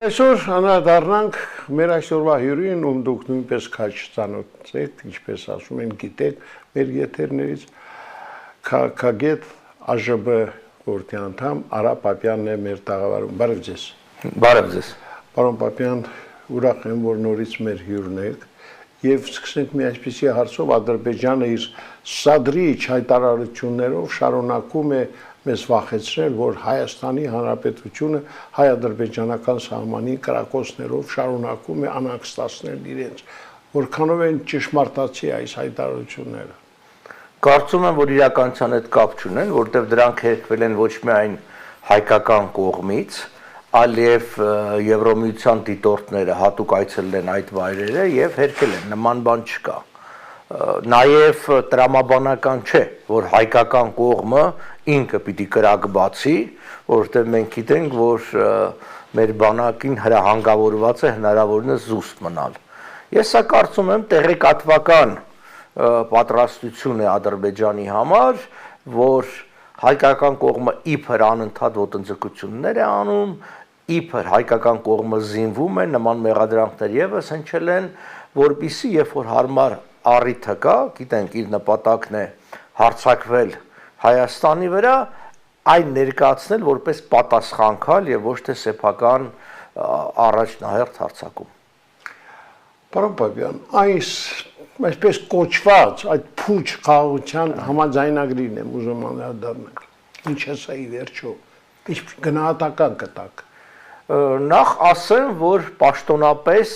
Այսօր անդրադառնանք մեր այսօրվա հյուրին, ում դուք նույնպես քաջ ծանոթ եք, ինչպես ասում են, գիտեք մեր եթերներից, քաղաքագետ ԱԺԲ խորհրդի անդամ Արա Պապյանն է մեր տաղավարում։ Բարև ձեզ։ Բարև ձեզ։ Պարոն Պապյան, ուրախ եմ, որ նորից մեր հյուրն եք, եւ սկսենք մի այսպիսի հարցով, Ադրբեջանը իր սադրիչ հայտարարություններով շարունակում է մեզ վախեցրել, որ Հայաստանի Հանրապետությունը հայ-ադրբեջանական սահմանի կրակոցներով շարունակում է անհանգստացնել իրենց, որքանով են ճշմարտացի այս հայտարարությունները։ Կարծում եմ, որ իրականության հետ կապ չունեն, որտեղ դրանք հերքվել են ոչ միայն հայկական կողմից, այլև Եվրոմիության դիտորդները հատուկ այցելել են այդ վայրերը եւ հերքել են, նման բան չկա։ Նաև տրամաբանական չէ, որ հայկական կողմը ինքը պիտի կրակ բացի, որովհետև մենք գիտենք, որ մեր բանակին հրահանգավորված է հնարավորինս զուսպ մնալ։ Ես սա կարծում եմ տեղեկատվական պատրաստություն է Ադրբեջանի համար, որ հայկական կողմը իբր անընդհատ ոտնձգություններ է անում, իբր հայկական կողմը զինվում է, նման մեղադրանքներ եւս հնչել են, որպեսզի երբ որ հարմար առիթը կա, գիտենք իր նպատակն է հարձակվել Հայաստանի վրա, այն ներկայացնել որպես պատասխանքալ եւ ոչ թե սեփական առաջնահերթ հարձակում։ Պարոն Պապյան, այսպես կոչված այդ փուչ խաղաղության համաձայնագրին եմ ուզում անդրադառնալ։ Ինչ է սա ի վերջո։ Ինչ գնահատական կտակ։ Նախ ասեմ, որ պաշտոնապես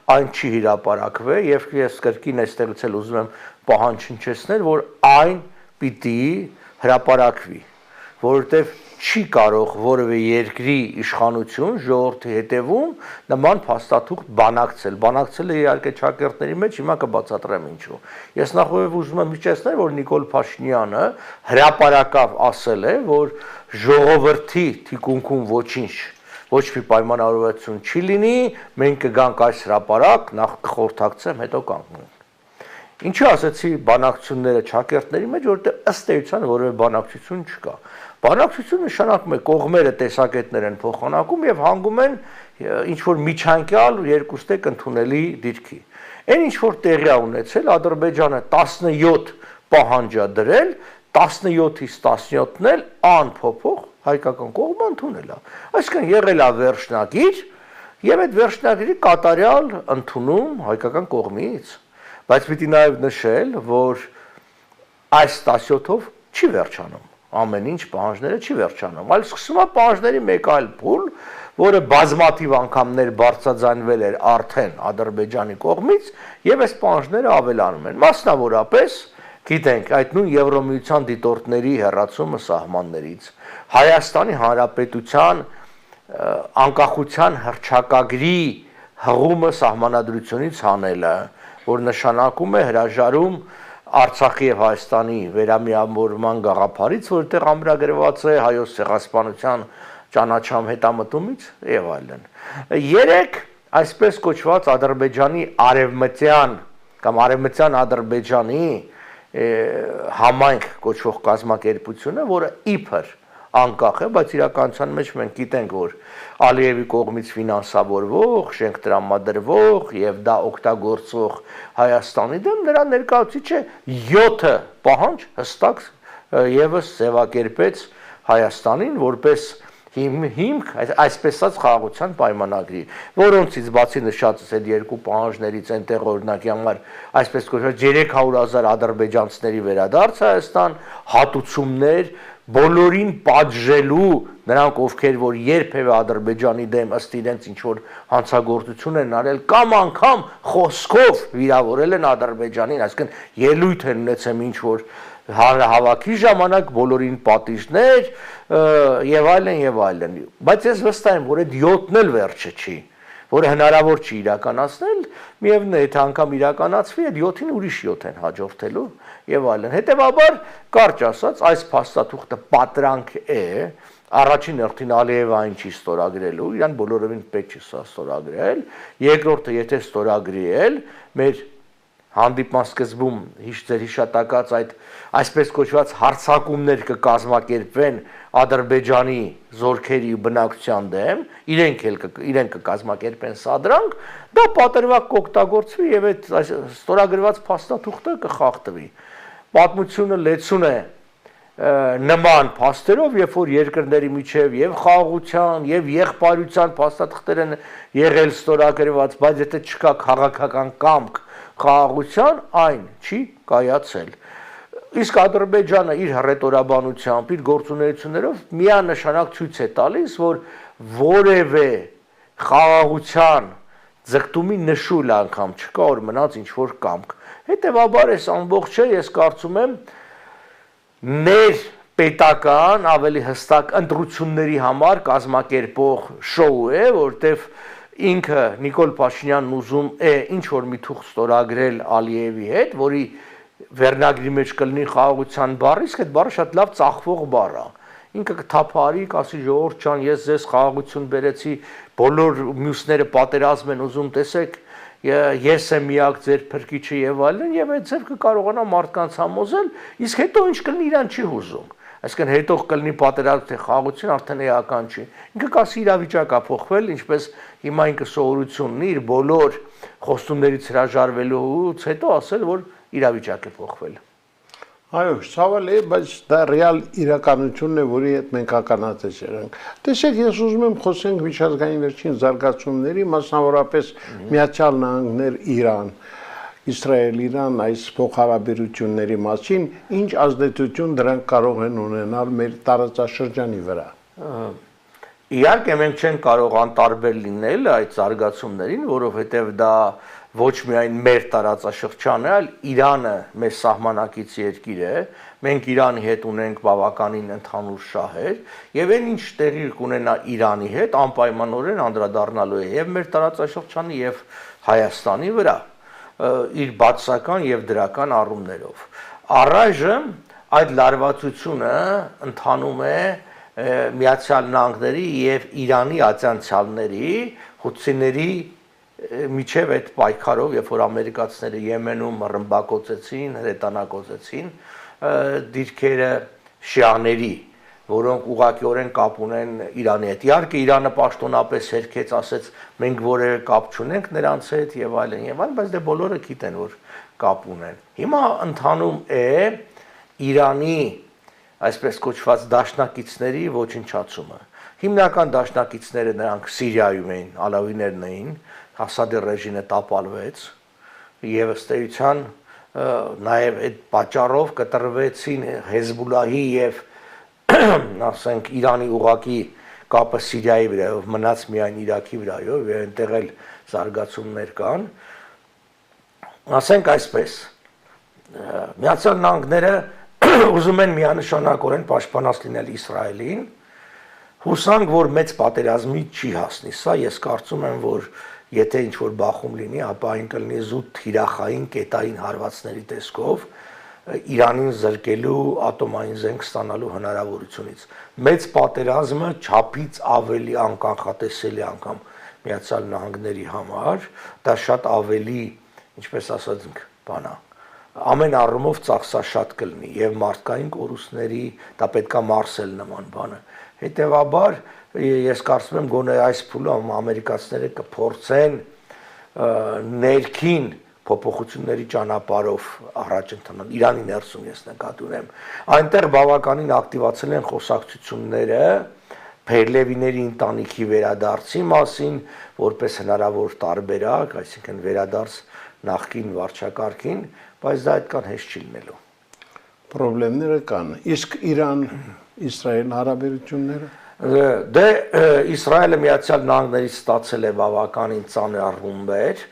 այն չի հրապարակվել եւ ես կրկին այստեղից էլ ուզում եմ պահանջ հնչեցնել, որ այն պիտի հրապարակվի, որովհետեւ չի կարող որևէ երկրի իշխանություն ժողովրդի հետևում նման փաստաթուղթ բանակցել։ Բանակցելը իհարկե ճակերտների մեջ, հիմա կբացատրեմ ինչու։ Ես նախորդ ուզում եմ հիշեցնել, որ Նիկոլ Փաշինյանը հրապարակավ ասել է, որ ժողովրդի թիկունքում ոչինչ ոչ մի պայմանավորվածություն չի լինի, մենք կգանք այս հրապարակ, նախ կխորհրդակցեմ, հետո կանգնենք։ Ինչու ասեցի բանակցությունները ճակերտների մեջ, որովհետև ըստ էության որևէ բանակցություն չկա։ Բանակցություն նշանակում է կողմերը տեսակետներ են փոխանակում եւ հանգում են ինչ որ միջանկյալ երկուստեք ընդունելի դիրքի։ Այն ինչ որ տեղի է ունեցել, Ադրբեջանը 17 պահանջ է դրել, 17-ից 17-ն էլ անփոփոխ հայկական կողմը ընդունել է։ Այսինքն եղել է վերջնագիր եւ այդ վերջնագիրի կատարյալ ընդունում հայկական կողմից։ Բայց պիտի նաև նշել, որ այս 17-ով չի վերջանում, ամեն ինչ պահանջները չի վերջանում, այլ սկսում է պահանջների մեկ այլ փուլ, որը բազմաթիվ անգամներ բարձրաձայնվել էր արդեն Ադրբեջանի կողմից եւ այս պահանջները ավելանում են։ Մասնավորապես, գիտենք, այդ նույն Եվրոմիության դիտորդների հեռացումը սահմաններից, Հայաստանի Հանրապետության անկախության հռչակագրի հղումը սահմանադրությունից հանելը, որ նշանակում է հրաժարում Արցախի եւ Հայաստանի վերամիավորման գաղափարից, որտեղ ամրագրված է հայոց ցեղասպանության ճանաչամ հետամտումից եւ այլն։ Երեք այսպես կոչված Ադրբեջանի արևմտյան կամ արևմտյան Ադրբեջանի համայնք կոչվող կազմակերպությունը, որը իբր անկախ է, բայց իրականության մեջ մենք գիտենք, որ Ալիևի կողմից ֆինանսավորվող, շենք տրամադրվող եւ դա օգտագործող Հայաստանի դեմ նրա ներկայացուցիչը 7 պահանջ հստակ եւս ձևակերպեց Հայաստանին որպես հիմք այսպես ասած խաղաղության պայմանագրի, որոնցից բացի նշածս այդ երկու պահանջներից այնտեղ օրինակի համար այսպես կոչված 300,000 ադրբեջանցիների վերադարձ Հայաստան, հատուցումներ բոլորին պատժելու նրանք ովքեր որ երբևէ Ադրբեջանի դեմ ըստ իրենց ինչ որ հանցագործություն են արել կամ անգամ խոսքով վիրավորել են Ադրբեջանին, այսինքն ելույթ են ունեցել ինչ որ հավաքի ժամանակ բոլորին պատիժներ եւ այլն, բայց ես վստահ եմ, որ այդ 7-ն էլ վերջը չի, որը հնարավոր չի իրականացնել, միևնույն է, եթե անգամ իրականացվի, այդ 7-ին ուրիշ 7 են հաջորդելու եւ այլն։ Հետեւաբար, կարճ ասած, այս փաստաթուղթը պատրանք է, առաջին հերթին Ալիևը այն չի ստորագրելու, իրան բոլորովին պետք չի ստորագրել, երկրորդը եթե ստորագրի էլ մեր հանդիպման սկզբում ձեր հիշատակած այդ այսպես կոչված հարձակումներ կկազմակերպվեն Ադրբեջանի զորքերի ու բնակչության դեմ, իրենք կկազմակերպեն սադրանք, դա պատրվակ կօգտագործվի եւ այդ ստորագրված փաստաթուղթը կխախտվի։ Պատմությունը լեցուն է նման փաստերով, երբ որ երկրների միջև եւ խաղաղության եւ եղբայրության փաստաթղթեր են եղել ստորագրված, բայց եթե չկա քաղաքական կամք խաղաղության, այն չի կայացել։ Իսկ Ադրբեջանը իր հռետորաբանությամբ, իր գործունեություններով միանշանակ ցույց է տալիս, որ որևէ խաղաղության ձգտումի նշույլ անգամ չկա, որ մնաց ինչ որ կամք։ Հետևաբար այս ամբողջը ես կարծում եմ ներպետական ավելի հստակ ընտրությունների համար կազմակերպող շոու է, որտեղ ինքը Նիկոլ Փաշինյանն ուզում է ինչ որ մի թուղթ ստորագրել Ալիևի հետ, որի վերնագրի մեջ կլինի խաղաղության բառը, իսկ այդ բառը շատ լավ ծախվող բառ է։ Ինքը կթափարի, կասի ժողովուրդ ջան, ես ձեզ խաղաղություն բերեցի, բոլոր մյուսները պատերազմ են ուզում, տեսեք, ես եմ միակ ձեր փրկիչը եւ այլն, եւ այդ ձև կկարողանա մարդկանց համոզել, իսկ հետո ինչ կլինի իրան չի հուզում։ Այսինքն հետո կլինի պատերազմ թե խաղաղություն արդեն էական չի։ Ինքը կասի իրավիճակը փոխվել, ինչպես հիմա ինքը սովորություն ունի իր բոլոր խոստումներից հրաժարվելուց հետո ասել, որ իրավիճակը փոխվել։ Այո, ցավալ է, բայց դա ռեալ իրականությունն է, որի հետ մենք ականատես ենք։ Տեսեք, ես ուզում եմ խոսենք միջազգային վերջին զարգացումների, մասնավորապես Միացյալ Նահանգներ, Իրան, Իսրայել-Իրան այս փոխհարաբերությունների մասին, ինչ ազդեցություն դրանք կարող են ունենալ մեր տարածաշրջանի վրա։ Իհարկե մենք չենք կարող անտարբեր լինել այդ զարգացումներին, որովհետև դա ոչ միայն մեր տարածաշրջանը, այլ Իրանը մեր սահմանակից երկիր է, մենք Իրանի հետ ունենք բավականին ընդհանուր շահեր, եւ այն ինչ տեղի կունենա Իրանի հետ, անպայմանորեն անդրադառնալու է եւ մեր տարածաշրջանի եւ Հայաստանի վրա, իր բացասական եւ դրական առումներով։ Առայժմ այդ լարվածությունը ընթանում է Միացյալ Նահանգների եւ Իրանի ացանցիալների, հութսիների միջև այդ պայքարով, երբ որ ամերիկացիները Եմենում ռմբակոծեցին, հրետանակոծեցին դիրքերը շիաների, որոնք ուղղակիորեն կապ ունեն Իրանի հետ։ Իհարկե Իրանը պաշտոնապես հերքեց, ասեց մենք որևէ կապ չունենք նրանց հետ եւ այլն, բայց դե բոլորը գիտեն, որ կապ ունեն։ Հիմա ընթանում է Իրանի այսպես կոչված դաշնակիցների ոչնչացումը։ Հիմնական դաշնակիցները նրանք Սիրիայում էին, ալավիներն էին, Ասադի ռեժիմը տապալվեց եւ ըստ էության նաեւ այդ պատճառով կտրվեցին Հեզբոլլահի եւ ասենք Իրանի ուղակի կապը Սիրիայի վրայով, մնաց միայն Իրաքի վրայով եւ այնտեղ էլ զարգացումներ կան։ Ասենք այսպես, Միացյալ Նահանգները ուզում են միանշանակորեն պաշտպանած լինել Իսրայելին, հուսանք, որ մեծ պատերազմի չի հասնի։ Սա ես կարծում եմ, որ եթե ինչ որ բախում լինի, ապա այն կլինի զուտ թիրախային կետային հարվածների տեսքով Իրանին զրկելու ատոմային զենք ստանալու հնարավորությունից։ Մեծ պատերազմը չափից ավելի անկանխատեսելի անգամ Միացյալ Նահանգների համար, դա շատ ավելի, ինչպես ասածինք, բանա, ամեն առումով ծախսաշատ կլինի եւ մարդկային կորուստների, դա պետքա մարսել նման բանը։ Հետևաբար ես կարծում եմ գոնե այս փուլը ամերիկացիները կփորձեն ներքին փոփոխությունների ճանապարհով առաջ ընթանալ Իրանի ներսում ես նկատի ունեմ այնտեղ բավականին ակտիվացել են խոսակցությունները Փերլևիների ընտանիքի վերադարձի մասին որպես հնարավոր տարբերակ, այսինքն վերադարձ նախկին վարչակարգին, բայց դա այդքան հեշտ չի լինելու։ Պրոբլեմները կան։ Իսկ Իրան-Իսրայել հարաբերությունները Դե Իսրայելը Միացյալ Նահանգներից ստացել է բավականին ծանր ռումբեր,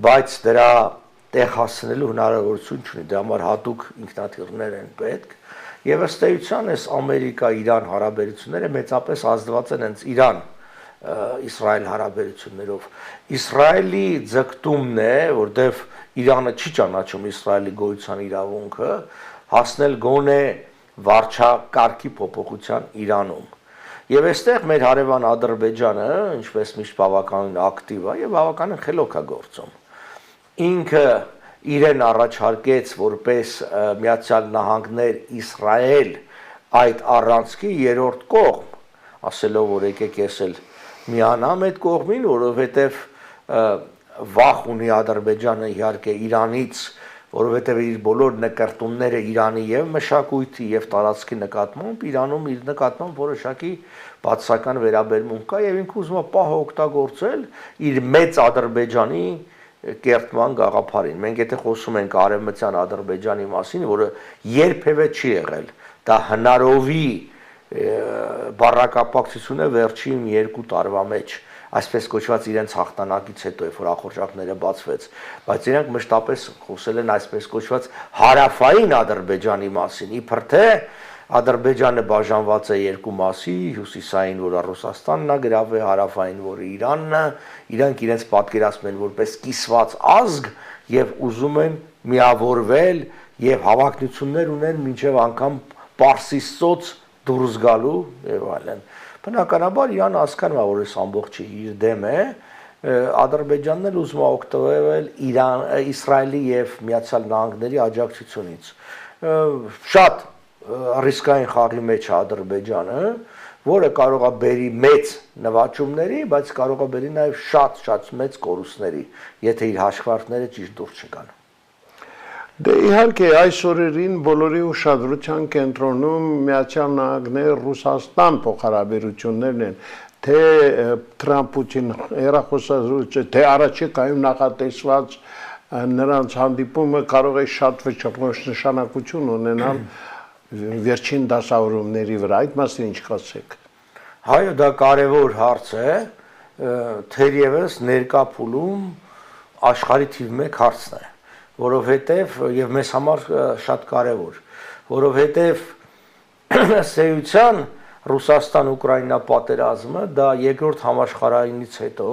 բայց դրա տեղ հասնելու հնարավորություն չունի, դրա համար հատուկ ինքնաթիռներ են պետք, եւ ըստ էության այս Ամերիկա-Իրան հարաբերությունները մեծապես ազդված են հենց Իրան-Իսրայել հարաբերություններով։ Իսրայելի ձգտումն է, որտեվ Իրանը չի ճանաչում Իսրայելի գոյության իրավունքը, հասնել գոնե վարչակարգի փոփոխության Իրանում։ Եվ այստեղ մեր հարևան Ադրբեջանը, ինչպես միշտ բավականին ակտիվ է եւ բավականին խելոք է գործում։ Ինքը իրեն առաջարկեց որպես Միացյալ Նահանգներ Իսրայել այդ առանցքի երրորդ կողմ, ասելով որ եկեք ես էլ միանամ այդ կողմին, որովհետև վախ ունի Ադրբեջանը իհարկե Իրանից, որովհետև իր բոլոր նկարտումները Իրանի եւ մշակույթի եւ տարածքի նկատմամբ Իրանում իր նկատմամբ որոշակի բացասական վերաբերմունք կա եւ ինքը ուզում է պահը օգտագործել իր մեծ Ադրբեջանի կերտման գաղափարին։ Մենք եթե խոսում ենք արևմտյան Ադրբեջանի մասին, որը երբևէ չի եղել, դա հնարովի բառակապակցություն է վերջին 2 տարվա մեջ, այսպես կոչված իրենց հաղթանակից հետո, երբ որ ախորժակները բացվեց, բայց իրենք մշտապես խոսել են այսպես կոչված հարավային Ադրբեջանի մասին, իբր թե Ադրբեջանը բաժանված է 2 մասի, հյուսիսային, որը Ռուսաստանն է գրավել, հարավային, որը Իրանն է, իրանք իրենց պատկերացնում են որպես կիսված ազգ եւ ուզում են միավորվել եւ հավակնություններ ունեն մինչեւ անգամ Պարսից ծոց դուրս գալու եւ այլն։ Բնականաբար Իրանը հասկանում է, որ այս ամբողջը իր դեմ է, Ադրբեջանն էլ ուզում է օգտվել Իսրայելի եւ Միացյալ Նահանգների աջակցությունից։ Շատ ռիսկային խաղի մեջ է Ադրբեջանը, որը կարող է բերի մեծ նվաճումների, բայց կարող է բերի նաեւ շատ մեծ կորուստների, եթե իր հաշվարկները ճիշտ դուրս չգան։ Դե իհարկե այս օրերին բոլորի ուշադրության կենտրոնում Միացյալ Նահանգներ Ռուսաստան փոխհարաբերություններն են, թե Թրամփ-Պուտին հեռախոսազրույցը, թե առաջիկայում նախատեսված նրանց հանդիպումը կարող է շատ վճռոց նշանակություն ունենալ վերջին դասավորումների վրա, այդ մասին ինչ կասեք։ Հայո, դա կարևոր հարց է, թերևս ներկա փուլում աշխարհի թիվ 1 հարցն է, որովհետև եւ մեզ համար շատ կարևոր, որովհետև սեյության Ռուսաստան-Ուկրաինա պատերազմը դա երկրորդ համաշխարհայինից հետո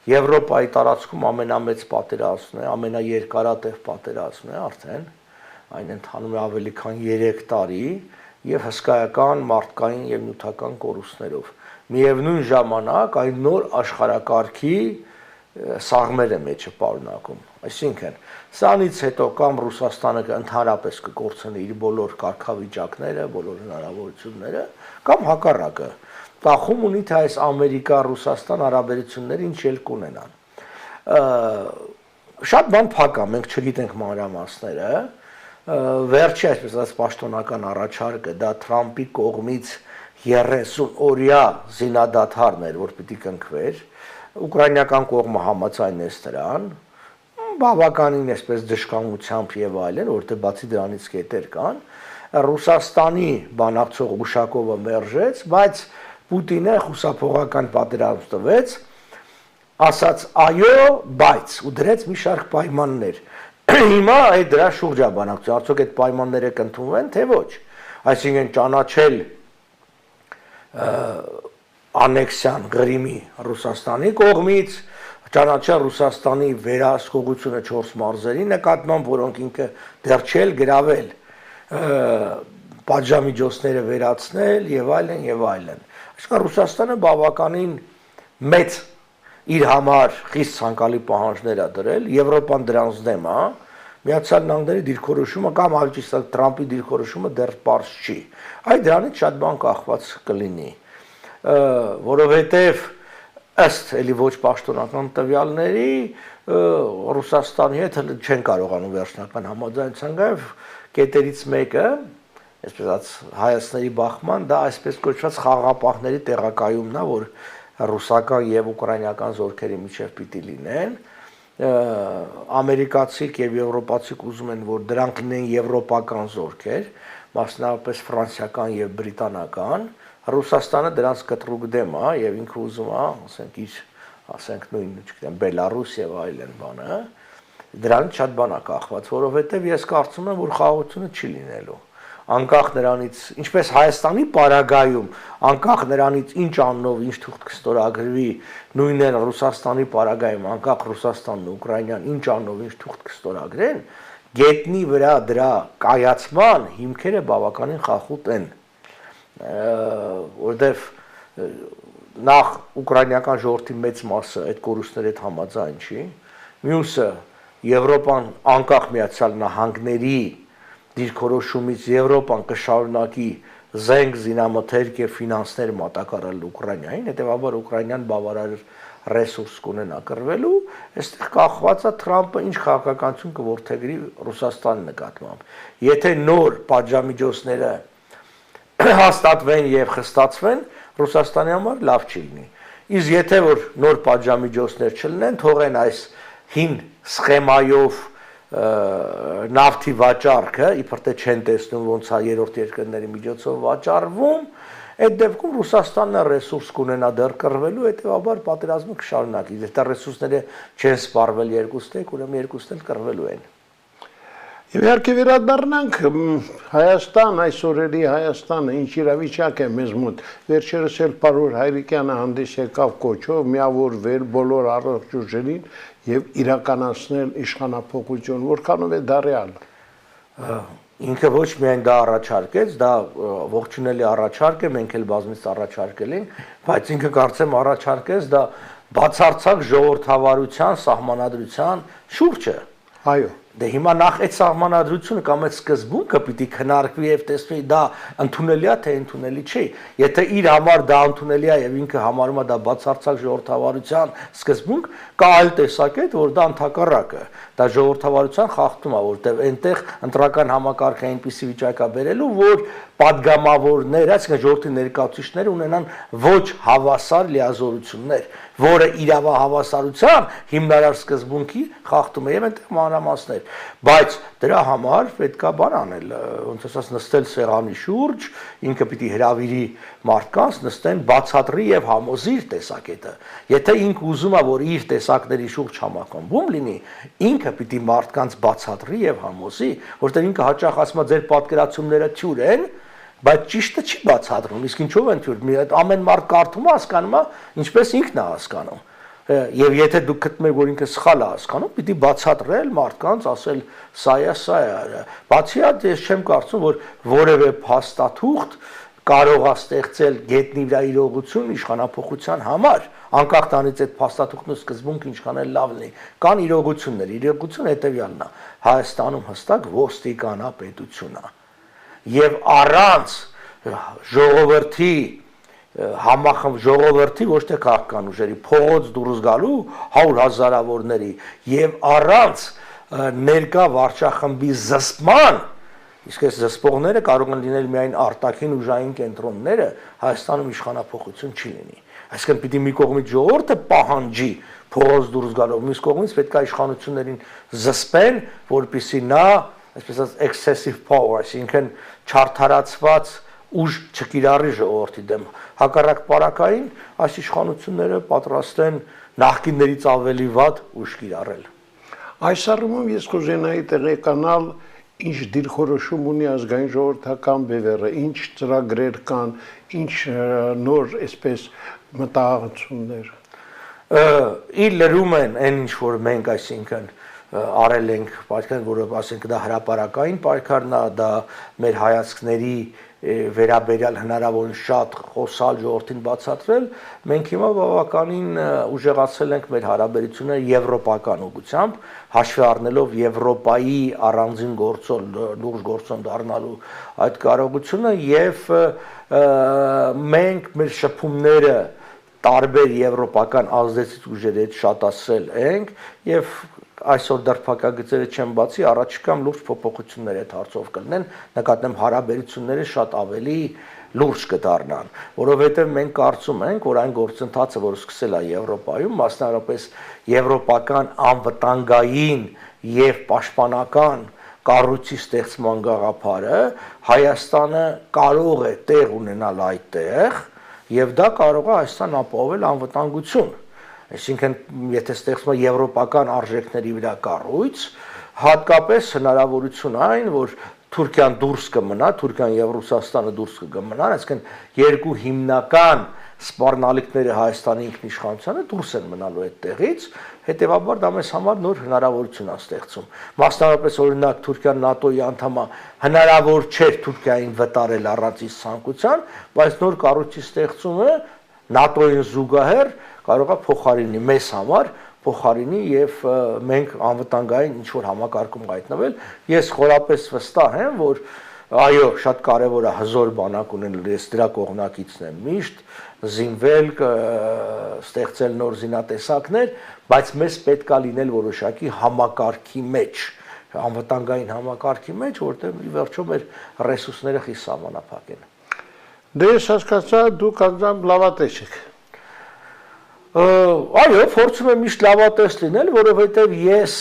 Եվրոպայի տարածքում ամենամեծ պատերազմն է, ամենաերկարատև պատերազմն է արդեն, այն ընթանում է ավելի քան 3 տարի եւ հսկայական մարդկային եւ նյութական կորուստներով։ Միևնույն ժամանակ այն նոր աշխարհակարգի սաղմերը մեջը պարունակում։ Այսինքն, սրանից հետո կամ Ռուսաստանը ընդհանրապես կկորցնի իր բոլոր կարգավիճակները, բոլոր հնարավորությունները, կամ հակառակը։ Տախում ունի թե այս Ամերիկա-Ռուսաստան հարաբերությունները ինչ ելք ունենան։ Շատ բան փակ է, մենք չգիտենք մանրամասները, վերջի այսպես ասած պաշտոնական առաջարկը դա Թրամփի կողմից 30 օրյա զինադադարն էր, որ պիտի կնքվեր, ուկրաինական կողմը համաձայնեց դրան, բավականին այսպես դժկամությամբ եւ այլն, որտեղ բացի դրանից կետեր կան, Ռուսաստանի բանակցող Ուշակովը մերժեց, բայց Պուտինը խուսափողական պատերազմ տվեց, ասաց այո, բայց ու դրեց մի շարք պայմաններ։ Հիմա այդ դրա շուրջ է բանակցություն, արդյոք այդ պայմանները կընդունվեն, թե ոչ։ Այսինքն ճանաչել անեքսիան Ղրիմի Ռուսաստանի կողմից, ճանաչել Ռուսաստանի վերահսկողությունը 4 մարզերի նկատմամբ, որոնք ինքը դեռ չէլ գրավել, պատժամիջոցները վերացնել եւ այլն եւ այլն։ Այսինքն Ռուսաստանը բավականին մեծ իր համար խիստ ցանկալի պահանջներ է դրել, Եվրոպան դրանց դեմ է, Միացյալ Նահանգների դիրքորոշումը կամ ավելի ճիշտ Թրամփի դիրքորոշումը դեռ պարզ չի։ Այդ դրանից շատ բան կախված կլինի, որովհետև ըստ էլի ոչ պաշտոնական տվյալների Ռուսաստանի հետ չեն կարողանում վերջնական համաձայնության գալ, կետերից մեկը, այսպես ասած հայացքների բախման, դա այսպես կոչված խաղաղապահների տեղակայումն է, որ ռուսական եւ ուկրաինական զորքերի միջև պիտի լինեն, ամերիկացիք եւ եվրոպացիք ուզում են, որ դրանք լինեն եվրոպական զորքեր, մասնավորապես ֆրանսիական եւ բրիտանական, Ռուսաստանը դրանց կտրուկ դեմ է եւ ինքը ուզում է, ասենք իր, ասենք նույն, չգիտեմ, Բելարուս եւ այլն բանը, դրանից շատ բան է կախված, որովհետեւ ես կարծում եմ, որ խաղաղությունը չի լինելու։ Անկախ նրանից, ինչպես Հայաստանի պարագայում, անկախ նրանից ինչ անունով, ինչ թուղթ կստորագրվի, նույնն էլ Ռուսաստանի պարագայում, անկախ Ռուսաստանն ու Ուկրաինան ինչ անունով, ինչ թուղթ կստորագրեն, գետնի վրա դրա կայացման հիմքերը բավականին խախուտ են, որտեվ նախ ուկրաինական ժողովրդի մեծ մասը այդ կորուստների հետ համաձայն չի, մյուսը Եվրոպան անկախ Միացյալ Նահանգների դիրքորոշումից Եվրոպան կշարունակի զենք, զինամթերք եւ ֆինանսներ մատակարարել Ուկրաինային, հետեւաբար Ուկրաինան բավարար ռեսուրս կունենա կռվելու, այստեղ կախված է Թրամփը ինչ քաղաքականություն կորդեգրի Ռուսաստանի նկատմամբ։ Եթե նոր պատժամիջոցները հաստատվեն եւ խստացվեն, Ռուսաստանի համար լավ չի լինի։ Իսկ եթե որ նոր պատժամիջոցներ չլինեն, թողեն այս հին սխեմայով նավթի վաճառքը, իբր թե չեն տեսնում ոնց է երրորդ երկրների միջոցով վաճառվում, այդ դեպքում Ռուսաստանն ռեսուրս կունենա դեռ կռվելու, հետեւաբար պատերազմը կշարունակի։ Եթե ռեսուրսները չեն սպառվել երկուստեք, ուրեմն երկուստն էլ կռվելու են։ Եվ իհարկե վերադառնանք Հայաստան, այս օրերի Հայաստանը ինչ իրավիճակ է մեզ մոտ։ Վերջերս էլ Պարուր Հայրիկյանը հանդես եկավ կոչով միավորվել բոլոր առողջ ուժերին եւ իրականացնել իշխանափոխություն, որքանով է դա ռեալ։ Ինքը ոչ միայն դա առաջարկեց, դա ողջունելի առաջարկ է, մենք էլ բազմից առաջարկել ենք, բայց ինքը կարծեմ առաջարկեց դա բացարձակ ժողովրդավարության, սահմանադրության շուրջ է։ Այո։ Դե հիմա նախ այդ սահմանադրությունը կամ այդ սկզբունքը պիտի քննարկվի եւ տեսվի դա ընդունելի է թե ընդունելի չի։ Եթե իր համար դա ընդունելի է եւ ինքը համարում է դա բացարձակ ժողովրդավարության սկզբունք, կա այլ տեսակետ, որ դա ընդհակառակը, դա ժողովրդավարության խախտում է, որտեղ այնտեղ ընտրական համակարգը այնպիսի վիճակ է բերելու, որ падգամավորները, այսինքն ժողովրդի ներկայացուցիչները ունենան ոչ հավասար լիազորություններ, որը իրավահավասարության հիմնարար սկզբունքի խախտում է եւ այնտեղ մանրամասներ, բայց դրա համար պետքա բան անել, ոնց ասած նստել սեղանի շուրջ, ինքը պիտի հրավիրի մարդկանց նստեն բացատրի եւ համոզի իր տեսակետը։ Եթե ինքը ուզում է, որ իր տեսակների շուրջ համախմբում լինի, ինքը պիտի մարդկանց բացատրի եւ համոզի, որտեղ ինքը հաճախ ասում է ձեր պատկերացումները թյուր են, բայց ճիշտը չի բացատրում, իսկ ինչով են թյուր, ամեն մարդ կարդում է, հասկանում է, ինչպես ինքն է հասկանում։ Եվ եթե դուք գտնում եք, որ ինքը սխալ է հասկանում, պիտի բացատրել մարդկանց, ասել սա է։ Բացի այդ, ես չեմ կարծում, որ որևէ փաստաթուղթ կարող է ստեղծել գետնի վրա իրողություն իշխանափոխության համար, անկախ տանից այդ փաստաթուղթն ու սկզբունքը ինչքան էլ լավն է, կան իրողություններ, իրողությունը հետևյալն է, Հայաստանում հստակ ոստիկանապետություն է, եւ առանց ժողովրդի ժողովրդի ոչ թե քաղաքական ուժերի փողոց դուրս գալու 100,000-որների եւ առանց ներկա վարչախմբի զսպման, իսկ այս զսպողները կարող են լինել միայն արտաքին ուժային կենտրոնները, Հայաստանում իշխանափոխություն չի լինի։ Այսինքն պիտի մի կողմից ժողովուրդը պահանջի փողոց դուրս գալու, մյուս կողմից պետք է իշխանություններին զսպեն, որպեսզի նա, այսպես ասած, excessive power, այսինքն չարդարացված ուժ չկիրառի ժողովրդի դեմ։ Հակառակ պարակային այս իշխանությունները պատրաստ են նախկիններից ավելի վատ ուժ կիրառել։ Այս առումով ես կուզենայի տեղեկանալ ինչ դիրքորոշում ունի ազգային ժողովրդական բևեռը, ինչ ծրագրեր կան, ինչ նոր այսպես մտահղացումներ։ Իր լրում են այն ինչ որ մենք այսինքն արել ենք պայքար, որը ասենք դա հրապարակային պայքարն է, դա մեր հայացքների վերաբերյալ հնարավորին շատ խոսալ ժողովրդին բացատրել, մենք հիմա բավականին ուժեղացել ենք մեր հարաբերությունները եվրոպական ուղղությամբ, հաշվի առնելով Եվրոպայի առանձին գործոն, լուրջ գործոն դառնալու այդ կարողությունը եւ մենք մեր շփումները տարբեր եվրոպական ազդեցիկ ուժերի հետ շատացրել ենք եւ այսօր դեռ փակագծերը չեն բացի, առաջիկամ լուրջ փոփոխություններ այդ հարցով կլինեն, նկատեմ հարաբերությունները շատ ավելի լուրջ կդառնան, որովհետև մենք կարծում ենք, որ այն գործընթացը, որը սկսել է Եվրոպայում, մասնավորապես եվրոպական անվտանգային եւ պաշտպանական կառույցի ստեղծման գաղափարը, Հայաստանը կարող է տեղ ունենալ այդտեղ, եւ դա կարող է Հայաստան ապահովել անվտանգություն։ Այսինքն, եթե ստեղծվում է եվրոպական արժեքների վրա կառույց, հատկապես հնարավորություն այն, որ Թուրքիան դուրս կմնա, Թուրքիան եւ Ռուսաստանը դուրս կմնան, այսինքն երկու հիմնական սպառնալիքները Հայաստանի ինքնիշխանությանը դուրս են մնալու այդտեղից, հետեւաբար դա մեզ համար նոր հնարավորություն է ստեղծում։ Մասնավորապես օրինակ Թուրքիան ՆԱՏՕ-ի անդամ է, հնարավոր չէր Թուրքիային վտարել առանց իր ցանկության, բայց նոր կառույցի ստեղծումը ՆԱՏՕ-ին զուգահեռ կարող է փոխարինի մեզ համար փոխարինի եւ մենք անվտանգային ինչ որ համակարգում հայտնվել։ Ես խորապես վստահ եմ, որ այո, շատ կարեւոր է հզոր բանակ ունենալ, ես դրա կողմնակիցն եմ միշտ, զինվել, ստեղծել նոր զինատեսակներ, բայց մեզ պետք է լինել որոշակի համակարգի մեջ, անվտանգային համակարգի մեջ, որտեղ ի վերջո մեր ռեսուրսները խիստ սահմանափակ են։ Դե ես հասկացա, դուք անձամբ լավատես եք։ Այո, փորձում եմ միշտ լավատես լինել, որովհետև ես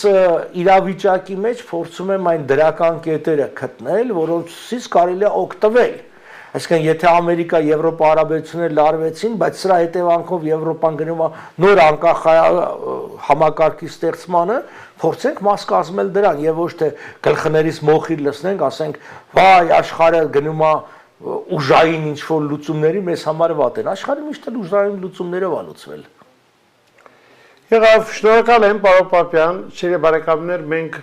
իրավիճակի մեջ փորձում եմ այն դրական կետերը գտնել, որոնցից կարելի է օգտվել։ Այսինքն, եթե Ամերիկա-Եվրոպա հարաբերությունները լարվեցին, բայց սրա հետևանքով Եվրոպան գնում է նոր անկախ համակարգի ստեղծմանը, փորձենք մաս կազմել դրան եւ ոչ թե գլխներից մոխիր լցնենք, ասենք, վայ, աշխարհը գնում է ուժային ինչ-որ լուծումների մեզ համար վատ են։ Աշխարհը միշտ էլ ուժային լուծումներով է լուծվել։ Եղավ, շնորհակալ եմ, պարոն Պապյան, սիրելի բարեկամներ, մենք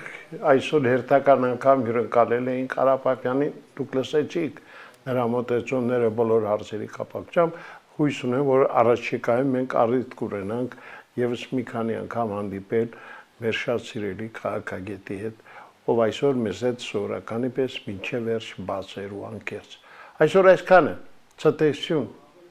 այսօր հերթական անգամ հյուրընկալել էինք Արա Պապյանին, դուք լսեցիք նրա մոտեցումները բոլոր հարցերի կապակցությամբ, հույս ունեմ, որ առաջիկայում մենք առիթ կունենանք եւս մի քանի անգամ հանդիպել մեր շատ սիրելի քաղաքագետի հետ, ով այսօր մեզ հետ սովորականի պես մինչև վերջ բաց էր ու անկեղծ։ Այսօր այսքանը, ցտեսություն։